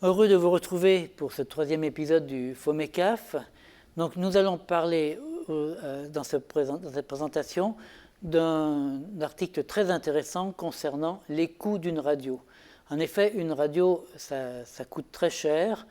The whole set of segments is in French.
Heureux de vous retrouver pour ce troisième épisode du FOMECAF. Donc, nous allons parler dans cette présentation d'un article très intéressant concernant les coûts d'une radio. En effet, une radio, ça coûte très cher.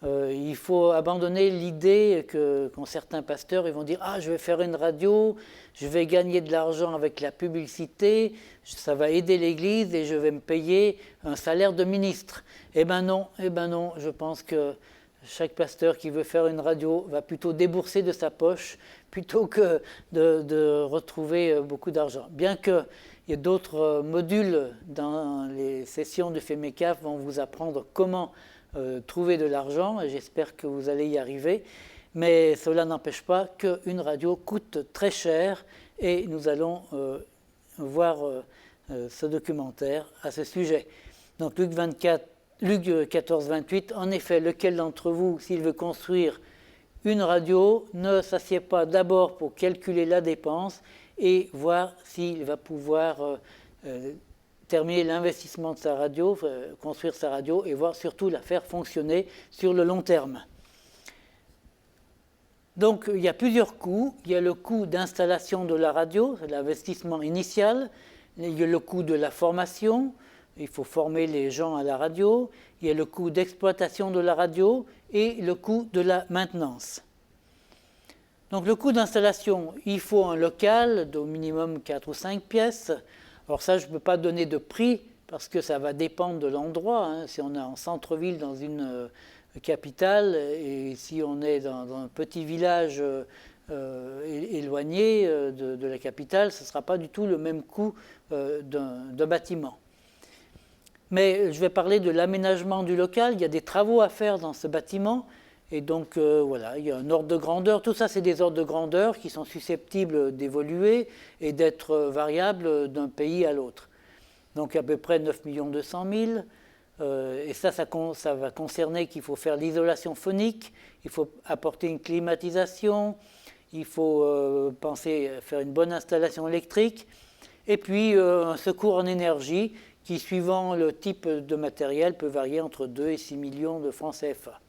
Il faut abandonner l'idée qu'ont certains pasteurs, ils vont dire « Ah, je vais faire une radio, je vais gagner de l'argent avec la publicité, ça va aider l'Église et je vais me payer un salaire de ministre. » Eh bien non, je pense que chaque pasteur qui veut faire une radio va plutôt débourser de sa poche plutôt que de retrouver beaucoup d'argent. Bien qu'il y ait d'autres modules dans les sessions du FEMECAF vont vous apprendre comment trouver de l'argent, et j'espère que vous allez y arriver, mais cela n'empêche pas qu'une radio coûte très cher, et nous allons voir ce documentaire à ce sujet. Donc Luc 14, 28, en effet, lequel d'entre vous, s'il veut construire une radio, ne s'assied pas d'abord pour calculer la dépense et voir s'il va pouvoir terminer l'investissement de sa radio, construire sa radio et voir surtout la faire fonctionner sur le long terme. Donc il y a plusieurs coûts. Il y a le coût d'installation de la radio, c'est l'investissement initial. Il y a le coût de la formation, il faut former les gens à la radio. Il y a le coût d'exploitation de la radio et le coût de la maintenance. Donc le coût d'installation, il faut un local d'au minimum 4 ou 5 pièces. Alors ça, je ne peux pas donner de prix parce que ça va dépendre de l'endroit. Si on est en centre-ville dans une capitale et si on est dans un petit village éloigné de la capitale, ce ne sera pas du tout le même coût d'un bâtiment. Mais je vais parler de l'aménagement du local. Il y a des travaux à faire dans ce bâtiment. Et donc, voilà, il y a un ordre de grandeur. Tout ça, c'est des ordres de grandeur qui sont susceptibles d'évoluer et d'être variables d'un pays à l'autre. Donc, à peu près 9 200 000. Et ça va concerner qu'il faut faire l'isolation phonique, il faut apporter une climatisation, il faut penser à faire une bonne installation électrique, et puis un secours en énergie qui, suivant le type de matériel, peut varier entre 2 et 6 millions de francs CFA.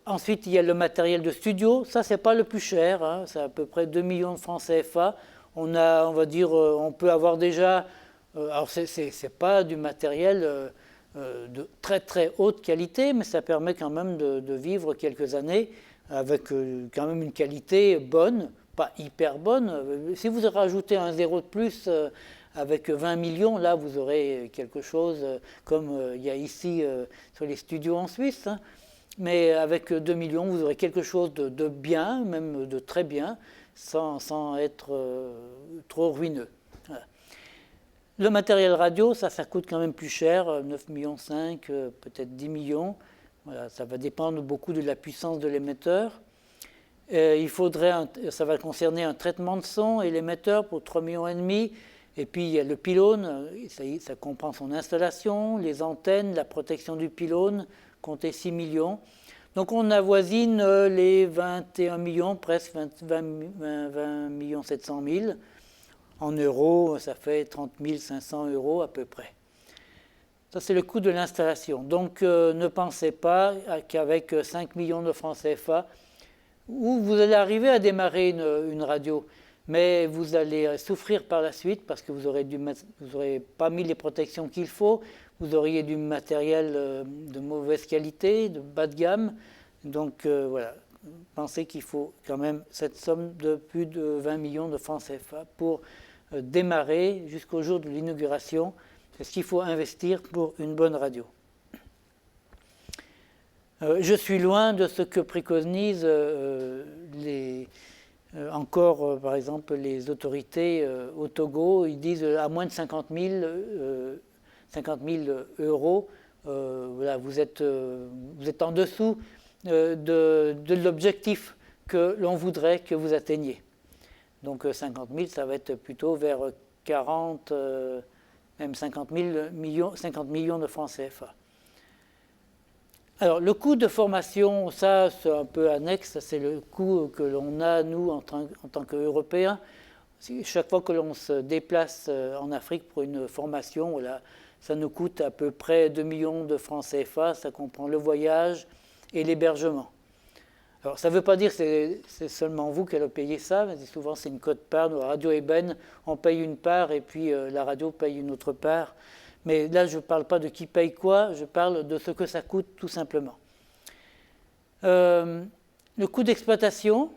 Ensuite, il y a le matériel de studio. Ça, c'est pas le plus cher. C'est à peu près 2 millions de francs CFA. On va dire, on peut avoir déjà... alors, c'est pas du matériel de très très haute qualité, mais ça permet quand même de vivre quelques années avec quand même une qualité bonne, pas hyper bonne. Si vous rajoutez un zéro de plus avec 20 millions, là, vous aurez quelque chose comme il y a ici sur les studios en Suisse. Mais avec 2 millions, vous aurez quelque chose de bien, même de très bien, sans être trop ruineux. Voilà. Le matériel radio, ça coûte quand même plus cher, 9,5 millions, peut-être 10 millions. Voilà, ça va dépendre beaucoup de la puissance de l'émetteur. Ça va concerner un traitement de son et l'émetteur pour 3,5 millions. Et puis il y a le pylône, ça comprend son installation, les antennes, la protection du pylône, comptez 6 millions. Donc on avoisine les 21 millions, presque 20 millions 700 000. En euros, ça fait 30 500 € à peu près. Ça, c'est le coût de l'installation. Donc ne pensez pas qu'avec 5 millions de francs CFA, où vous allez arriver à démarrer une radio, mais vous allez souffrir par la suite parce que vous n'aurez pas mis les protections qu'il faut. Vous auriez du matériel de mauvaise qualité, de bas de gamme. Donc voilà, pensez qu'il faut quand même cette somme de plus de 20 millions de francs CFA pour démarrer jusqu'au jour de l'inauguration. C'est ce qu'il faut investir pour une bonne radio. Je suis loin de ce que préconisent par exemple, les autorités au Togo. Ils disent à moins de 50 000 €, voilà, vous êtes en dessous de l'objectif que l'on voudrait que vous atteigniez. Donc 50 000, ça va être plutôt vers 40, même 50 millions de francs CFA. Alors le coût de formation, ça c'est un peu annexe, c'est le coût que l'on a, nous, en tant qu'Européens. Chaque fois que l'on se déplace en Afrique pour une formation, voilà, ça nous coûte à peu près 2 millions de francs CFA, ça comprend le voyage et l'hébergement. Alors ça ne veut pas dire que c'est seulement vous qui allez payer ça, mais souvent c'est une quote-part. Nous, la radio Eben, on paye une part et puis la radio paye une autre part. Mais là, je ne parle pas de qui paye quoi, je parle de ce que ça coûte tout simplement. Le coût d'exploitation,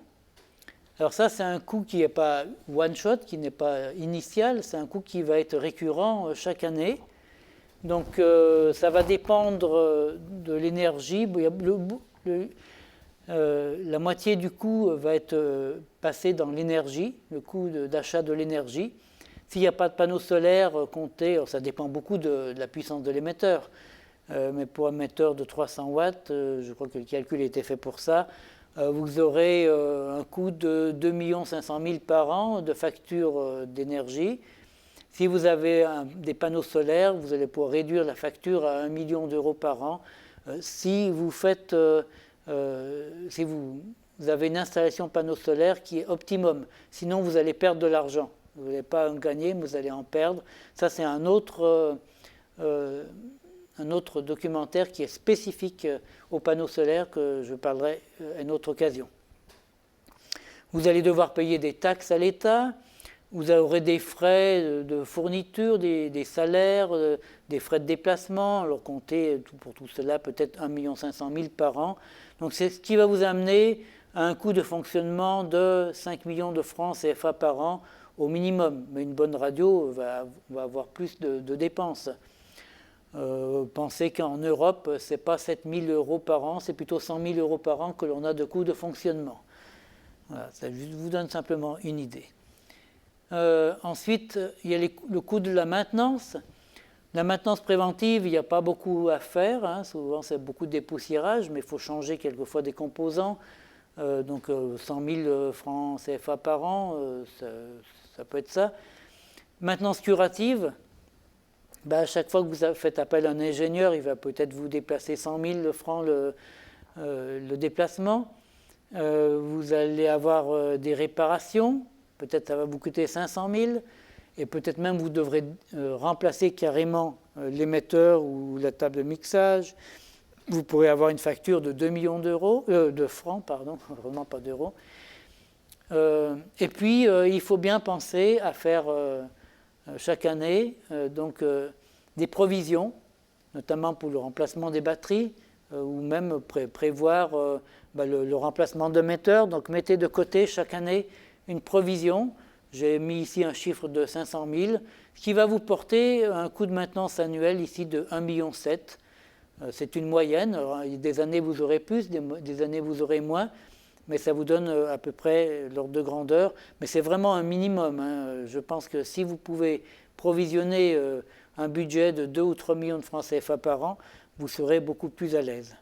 alors ça c'est un coût qui n'est pas one-shot, qui n'est pas initial, c'est un coût qui va être récurrent chaque année. Donc ça va dépendre de l'énergie. La moitié du coût va être passé dans l'énergie, le coût d'achat de l'énergie. S'il n'y a pas de panneaux solaires comptés, alors ça dépend beaucoup de la puissance de l'émetteur, mais pour un émetteur de 300 watts, je crois que le calcul a été fait pour ça, vous aurez un coût de 2 500 000 par an de facture d'énergie. Si vous avez des panneaux solaires, vous allez pouvoir réduire la facture à 1 million d'euros par an. Si vous faites, si vous avez une installation panneau solaire qui est optimum, sinon vous allez perdre de l'argent. Vous n'allez pas en gagner, mais vous allez en perdre. Ça, c'est un autre documentaire qui est spécifique aux panneaux solaires que je parlerai à une autre occasion. Vous allez devoir payer des taxes à l'État. Vous aurez des frais de fourniture, des salaires, des frais de déplacement. Alors comptez pour tout cela peut-être 1 500 000 par an. Donc c'est ce qui va vous amener à un coût de fonctionnement de 5 millions de francs CFA par an au minimum. Mais une bonne radio va avoir plus de dépenses. Pensez qu'en Europe, ce n'est pas 7 000 euros par an, c'est plutôt 100 000 euros par an que l'on a de coûts de fonctionnement. Voilà, ça vous donne simplement une idée. Ensuite, il y a le coût de la maintenance. La maintenance préventive, il n'y a pas beaucoup à faire. Hein. Souvent, c'est beaucoup de dépoussiérage, mais il faut changer quelquefois des composants. Donc, 100 000 francs CFA par an, ça peut être ça. Maintenance curative, à chaque fois que vous faites appel à un ingénieur, il va peut-être vous déplacer 100 000 francs le déplacement. Vous allez avoir des réparations. Peut-être ça va vous coûter 500 000 et peut-être même vous devrez remplacer carrément l'émetteur ou la table de mixage. Vous pourrez avoir une facture de 2 millions de francs, pardon, vraiment pas d'euros. Et puis, il faut bien penser à faire chaque année des provisions, notamment pour le remplacement des batteries, ou même prévoir le remplacement d'émetteurs. Donc, mettez de côté chaque année une provision. J'ai mis ici un chiffre de 500 000, ce qui va vous porter un coût de maintenance annuel ici de 1,7 million. C'est une moyenne. Alors, des années vous aurez plus, des années vous aurez moins, mais ça vous donne à peu près l'ordre de grandeur. Mais c'est vraiment un minimum. Hein. Je pense que si vous pouvez provisionner un budget de 2 ou 3 millions de francs CFA par an, vous serez beaucoup plus à l'aise.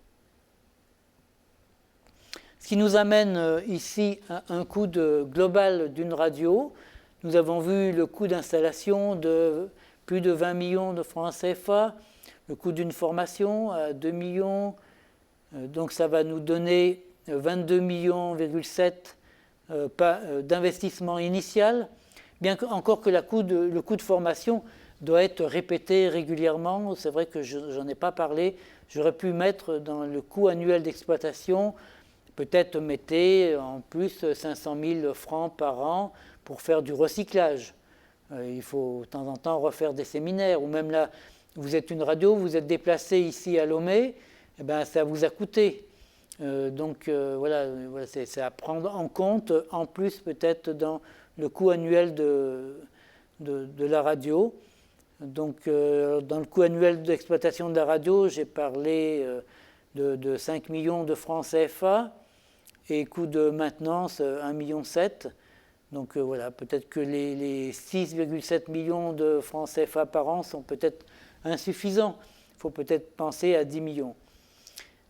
Ce qui nous amène ici à un coût global d'une radio. Nous avons vu le coût d'installation de plus de 20 millions de francs CFA, le coût d'une formation à 2 millions, donc ça va nous donner 22,7 millions d'investissement initial, bien encore que le coût de formation doit être répété régulièrement. C'est vrai que je n'en ai pas parlé, j'aurais pu mettre dans le coût annuel d'exploitation. Peut-être mettez en plus 500 000 francs par an pour faire du recyclage. Il faut de temps en temps refaire des séminaires. Ou même là, vous êtes une radio, vous êtes déplacé ici à Lomé, eh bien, ça vous a coûté. Voilà, c'est à prendre en compte, en plus peut-être dans le coût annuel de la radio. Donc, dans le coût annuel d'exploitation de la radio, j'ai parlé de 5 millions de francs CFA. Et coût de maintenance, 1,7 million. Donc voilà, peut-être que les 6,7 millions de francs CFA par an sont peut-être insuffisants. Il faut peut-être penser à 10 millions.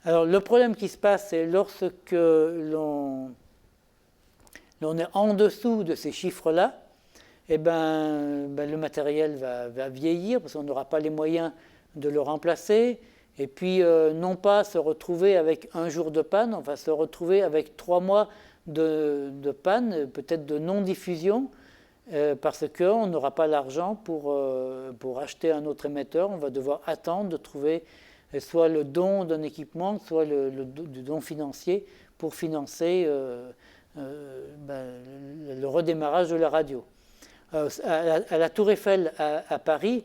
Alors le problème qui se passe, c'est lorsque l'on est en dessous de ces chiffres-là, eh le matériel va vieillir parce qu'on n'aura pas les moyens de le remplacer. Et puis, non pas se retrouver avec un jour de panne, on va se retrouver avec 3 mois de panne, peut-être de non-diffusion. parce qu'on n'aura pas l'argent pour acheter un autre émetteur. On va devoir attendre de trouver soit le don d'un équipement, soit le don financier pour financer le redémarrage de la radio. À la Tour Eiffel à Paris,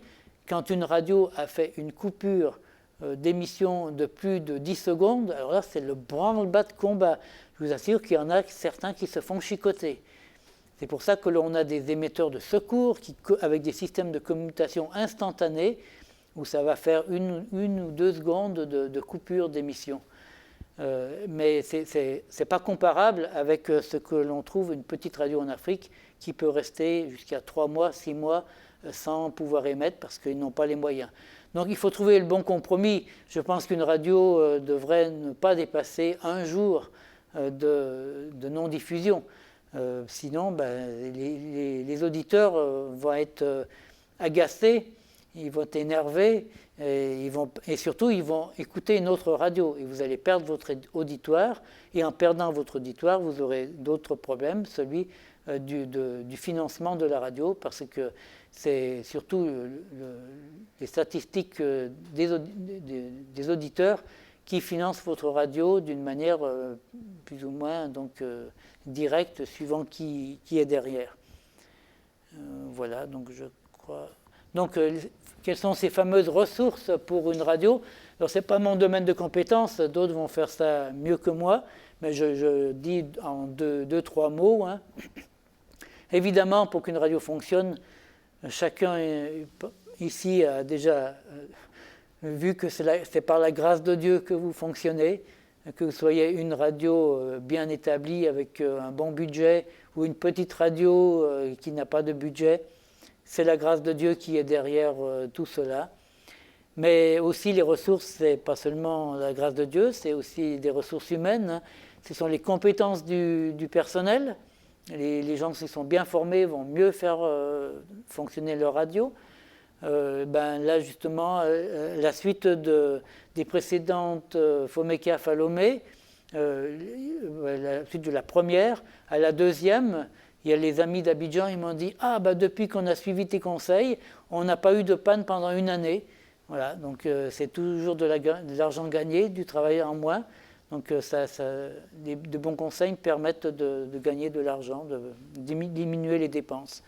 quand une radio a fait une coupure d'émission de plus de 10 secondes, alors là c'est le branle-bas de combat. Je vous assure qu'il y en a certains qui se font chicoter. C'est pour ça que l'on a des émetteurs de secours avec des systèmes de commutation instantanés où ça va faire une ou 2 secondes de coupure d'émission. Mais ce n'est pas comparable avec ce que l'on trouve une petite radio en Afrique qui peut rester jusqu'à 3 mois, 6 mois sans pouvoir émettre parce qu'ils n'ont pas les moyens. Donc il faut trouver le bon compromis. Je pense qu'une radio devrait ne pas dépasser un jour de non-diffusion. Sinon, les auditeurs vont être agacés, ils vont être énervés et surtout ils vont écouter une autre radio et vous allez perdre votre auditoire et en perdant votre auditoire vous aurez d'autres problèmes, celui du financement de la radio parce que c'est surtout les statistiques des auditeurs qui financent votre radio d'une manière plus ou moins directe suivant qui est derrière. Voilà, donc je crois... Donc, quelles sont ces fameuses ressources pour une radio? Alors, ce n'est pas mon domaine de compétence, d'autres vont faire ça mieux que moi, mais je dis en deux, trois mots. Hein. Évidemment, pour qu'une radio fonctionne, chacun ici a déjà vu que c'est par la grâce de Dieu que vous fonctionnez, que vous soyez une radio bien établie avec un bon budget ou une petite radio qui n'a pas de budget. C'est la grâce de Dieu qui est derrière tout cela. Mais aussi les ressources, ce n'est pas seulement la grâce de Dieu, c'est aussi des ressources humaines. Hein. Ce sont les compétences du personnel. Les gens qui sont bien formés vont mieux faire fonctionner leur radio. Là, justement, la suite des précédentes FOMECAF à Lomé, la suite de la première, à la deuxième, il y a les amis d'Abidjan, ils m'ont dit « Ah, depuis qu'on a suivi tes conseils, on n'a pas eu de panne pendant 1 année. » Voilà, donc c'est toujours de l'argent gagné, du travail en moins. Donc de bons conseils permettent de gagner de l'argent, de diminuer les dépenses.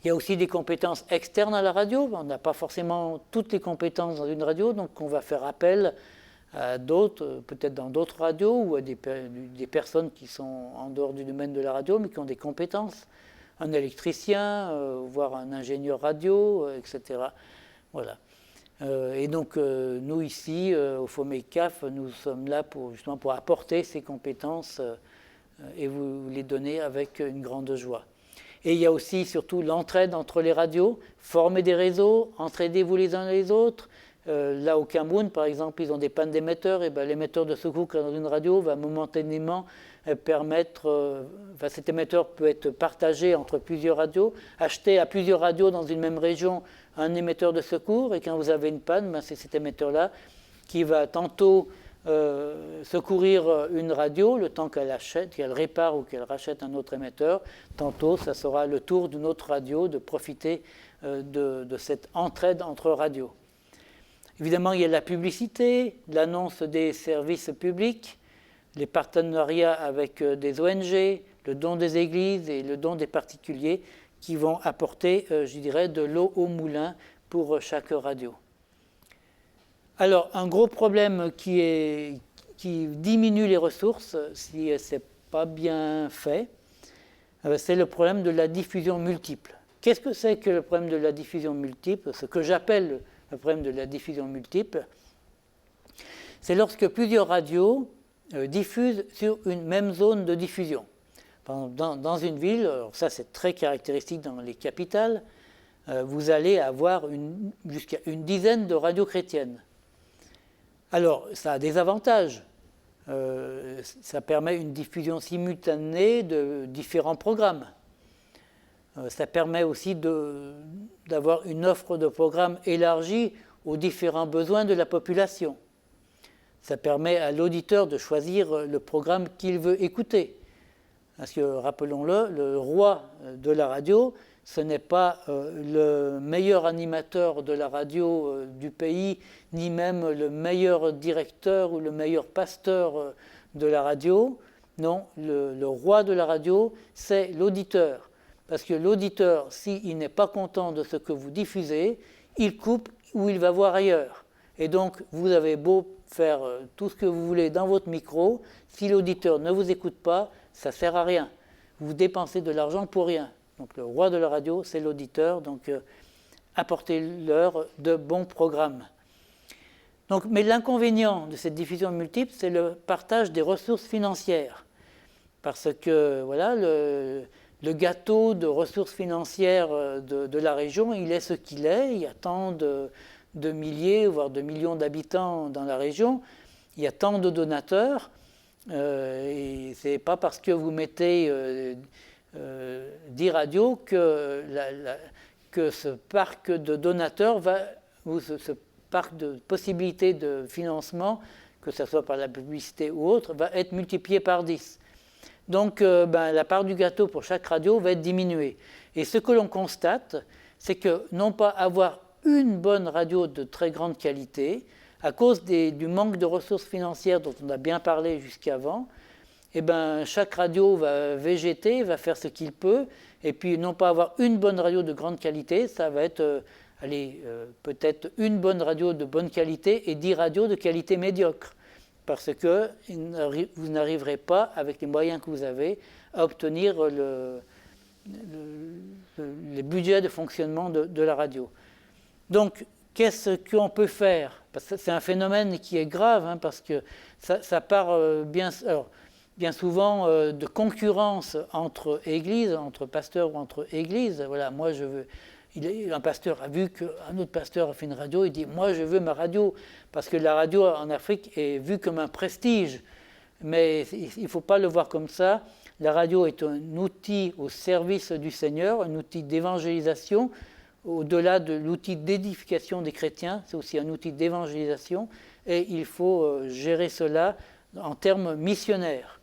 Il y a aussi des compétences externes à la radio. On n'a pas forcément toutes les compétences dans une radio, donc on va faire appel à d'autres, peut-être dans d'autres radios, ou à des personnes qui sont en dehors du domaine de la radio, mais qui ont des compétences. Un électricien, voire un ingénieur radio, etc. Voilà. Et donc, nous ici, au FOMECAF, nous sommes là justement pour apporter ces compétences et vous les donner avec une grande joie. Et il y a aussi surtout l'entraide entre les radios, former des réseaux, entraidez-vous les uns les autres. Là au Cameroun, par exemple, ils ont des pannes d'émetteurs, et l'émetteur de secours qui est dans une radio va momentanément permettre, cet émetteur peut être partagé entre plusieurs radios, acheter à plusieurs radios dans une même région un émetteur de secours, et quand vous avez une panne, c'est cet émetteur-là qui va tantôt secourir une radio, le temps qu'elle répare ou qu'elle rachète un autre émetteur, tantôt ça sera le tour d'une autre radio de profiter de cette entraide entre radios. Évidemment, il y a la publicité, l'annonce des services publics, les partenariats avec des ONG, le don des églises et le don des particuliers qui vont apporter, je dirais, de l'eau au moulin pour chaque radio. Alors, un gros problème qui diminue les ressources, si ce n'est pas bien fait, c'est le problème de la diffusion multiple. Qu'est-ce que c'est que le problème de la diffusion multiple? Ce que j'appelle le problème de la diffusion multiple, c'est lorsque plusieurs radios diffusent sur une même zone de diffusion. Dans une ville, alors ça c'est très caractéristique dans les capitales, vous allez avoir jusqu'à une dizaine de radios chrétiennes. Alors, ça a des avantages. Ça permet une diffusion simultanée de différents programmes. Ça permet aussi d'avoir une offre de programmes élargie aux différents besoins de la population. Ça permet à l'auditeur de choisir le programme qu'il veut écouter. Parce que, rappelons-le, le roi de la radio, ce n'est pas le meilleur animateur de la radio du pays, ni même le meilleur directeur ou le meilleur pasteur de la radio. Non, le roi de la radio, c'est l'auditeur. Parce que l'auditeur, s'il n'est pas content de ce que vous diffusez, il coupe ou il va voir ailleurs. Et donc, vous avez beau faire tout ce que vous voulez dans votre micro, si l'auditeur ne vous écoute pas, ça ne sert à rien. Vous dépensez de l'argent pour rien. Donc le roi de la radio, c'est l'auditeur, donc apportez-leur de bons programmes. Donc, mais l'inconvénient de cette diffusion multiple, c'est le partage des ressources financières. Parce que voilà, le gâteau de ressources financières de la région, il est ce qu'il est. Il y a tant de milliers, voire de millions d'habitants dans la région. Il y a tant de donateurs. Et ce n'est pas parce que vous mettez 10 radios que ce parc de donateurs ou ce parc de possibilités de financement, que ce soit par la publicité ou autre, va être multiplié par 10. Donc la part du gâteau pour chaque radio va être diminuée. Et ce que l'on constate, c'est que non pas avoir une bonne radio de très grande qualité, à cause du manque de ressources financières dont on a bien parlé jusqu'avant, chaque radio va végéter, va faire ce qu'il peut, et puis non pas avoir une bonne radio de grande qualité, ça va être peut-être une bonne radio de bonne qualité et 10 radios de qualité médiocre, parce que vous n'arriverez pas, avec les moyens que vous avez, à obtenir les budgets de fonctionnement de la radio. Donc, qu'est-ce qu'on peut faire? Parce que c'est un phénomène qui est grave, parce que ça part bien souvent de concurrence entre églises, entre pasteurs ou entre églises. Voilà, moi je veux. Un pasteur a vu qu'un autre pasteur a fait une radio, il dit « moi je veux ma radio », parce que la radio en Afrique est vue comme un prestige. Mais il ne faut pas le voir comme ça. La radio est un outil au service du Seigneur, un outil d'évangélisation. Au-delà de l'outil d'édification des chrétiens, c'est aussi un outil d'évangélisation, et il faut gérer cela en termes missionnaires.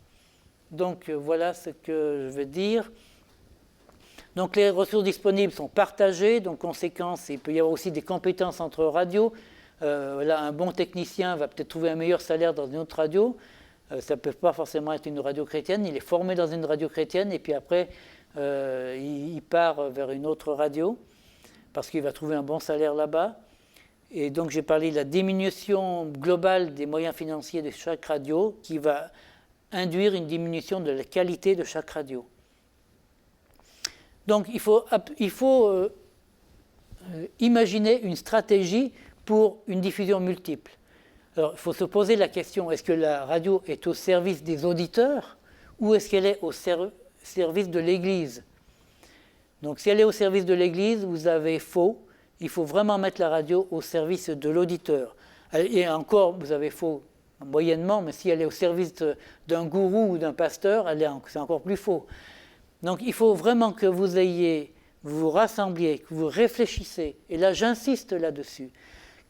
Donc voilà ce que je veux dire. Donc les ressources disponibles sont partagées, donc conséquence, il peut y avoir aussi des compétences entre radios. Là, un bon technicien va peut-être trouver un meilleur salaire dans une autre radio. Ça ne peut pas forcément être une radio chrétienne, il est formé dans une radio chrétienne, et puis après, il part vers une autre radio, parce qu'il va trouver un bon salaire là-bas. Et donc j'ai parlé de la diminution globale des moyens financiers de chaque radio, qui va induire une diminution de la qualité de chaque radio. Donc il faut imaginer une stratégie pour une diffusion multiple. Alors il faut se poser la question, est-ce que la radio est au service des auditeurs ou est-ce qu'elle est au service de l'Église? Donc si elle est au service de l'Église, vous avez faux. Il faut vraiment mettre la radio au service de l'auditeur. Et encore, vous avez faux moyennement, mais si elle est au service d'un gourou ou d'un pasteur, c'est encore plus faux. Donc il faut vraiment que vous vous rassembliez, que vous réfléchissiez, et là j'insiste là-dessus,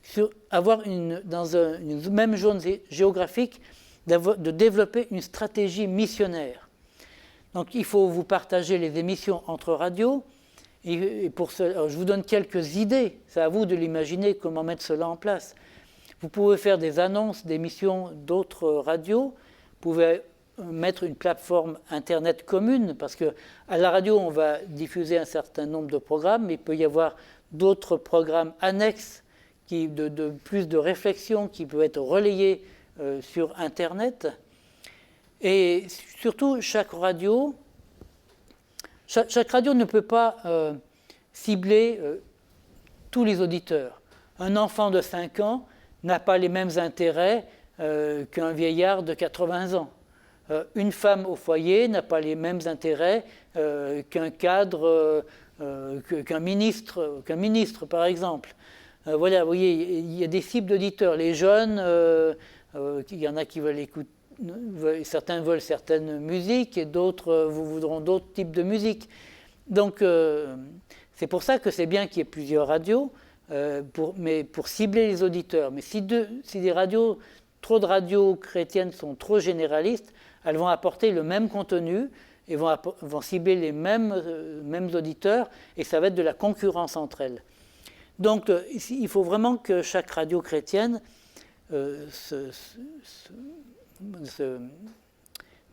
sur avoir dans une même zone géographique, de développer une stratégie missionnaire. Donc il faut vous partager les émissions entre radios, et pour alors, je vous donne quelques idées, c'est à vous de l'imaginer comment mettre cela en place. Vous pouvez faire des annonces d'émissions d'autres radios, vous pouvez mettre une plateforme Internet commune, parce qu'à la radio, on va diffuser un certain nombre de programmes, mais il peut y avoir d'autres programmes annexes, de plus de réflexion, qui peuvent être relayés sur Internet. Et surtout, chaque radio ne peut pas cibler tous les auditeurs. Un enfant de 5 ans n'a pas les mêmes intérêts qu'un vieillard de 80 ans. Une femme au foyer n'a pas les mêmes intérêts qu'un cadre, qu'un ministre, par exemple. Voilà, vous voyez, il y a des cibles d'auditeurs. Les jeunes, il y en a qui veulent écouter, certains veulent certaines musiques et d'autres voudront d'autres types de musique. Donc, c'est pour ça que c'est bien qu'il y ait plusieurs radios, mais pour cibler les auditeurs. Mais si trop de radios chrétiennes sont trop généralistes, elles vont apporter le même contenu et vont cibler les mêmes auditeurs, et ça va être de la concurrence entre elles. Donc il faut vraiment que chaque radio chrétienne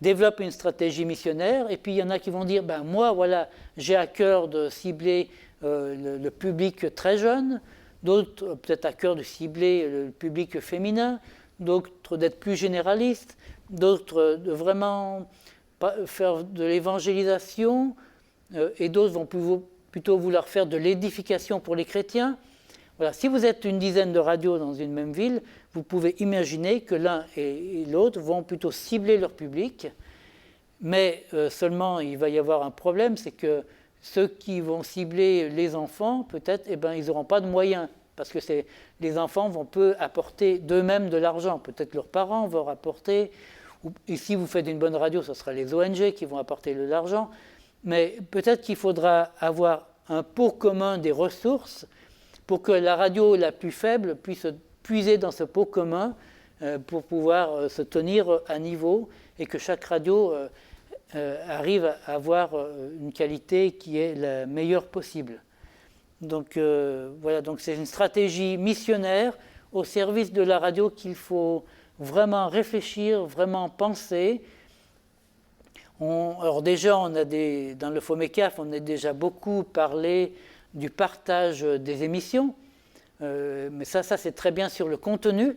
développe une stratégie missionnaire, et puis il y en a qui vont dire, ben moi voilà, j'ai à cœur de cibler le public très jeune, d'autres peut-être à cœur de cibler le public féminin, d'autres d'être plus généralistes, d'autres de vraiment faire de l'évangélisation, et d'autres vont plutôt vouloir faire de l'édification pour les chrétiens. Voilà. Si vous êtes une dizaine de radios dans une même ville, vous pouvez imaginer que l'un et l'autre vont plutôt cibler leur public, mais seulement il va y avoir un problème, c'est que ceux qui vont cibler les enfants, peut-être, ils n'auront pas de moyens, parce que les enfants vont peu apporter d'eux-mêmes de l'argent. Peut-être leurs parents vont apporter, et si vous faites une bonne radio, ce sera les ONG qui vont apporter de l'argent, mais peut-être qu'il faudra avoir un pot commun des ressources pour que la radio la plus faible puisse puiser dans ce pot commun pour pouvoir se tenir à niveau, et que chaque radio arrive à avoir une qualité qui est la meilleure possible. Donc voilà, donc c'est une stratégie missionnaire au service de la radio qu'il faut vraiment réfléchir, vraiment penser. Alors déjà, dans le FOMECAF, on a déjà beaucoup parlé du partage des émissions, mais ça c'est très bien sur le contenu,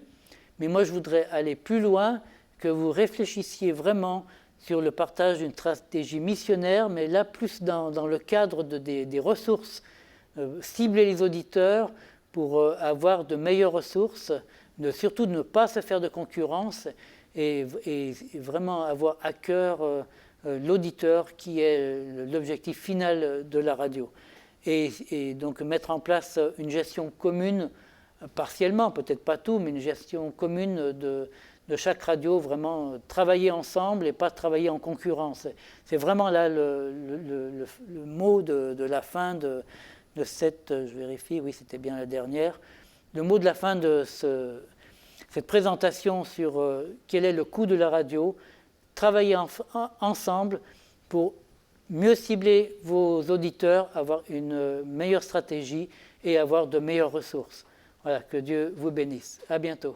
mais moi je voudrais aller plus loin, que vous réfléchissiez vraiment sur le partage d'une stratégie missionnaire, mais là plus dans le cadre des ressources, cibler les auditeurs pour avoir de meilleures ressources, surtout de ne pas se faire de concurrence, et vraiment avoir à cœur l'auditeur qui est l'objectif final de la radio. Et donc mettre en place une gestion commune, partiellement, peut-être pas tout, mais une gestion commune de chaque radio, vraiment travailler ensemble et pas travailler en concurrence. C'est vraiment là le mot de la fin de cette, je vérifie, oui c'était bien la dernière, le mot de la fin de cette présentation sur quel est le coût de la radio, travailler ensemble pour mieux cibler vos auditeurs, avoir une meilleure stratégie et avoir de meilleures ressources. Voilà, que Dieu vous bénisse. À bientôt.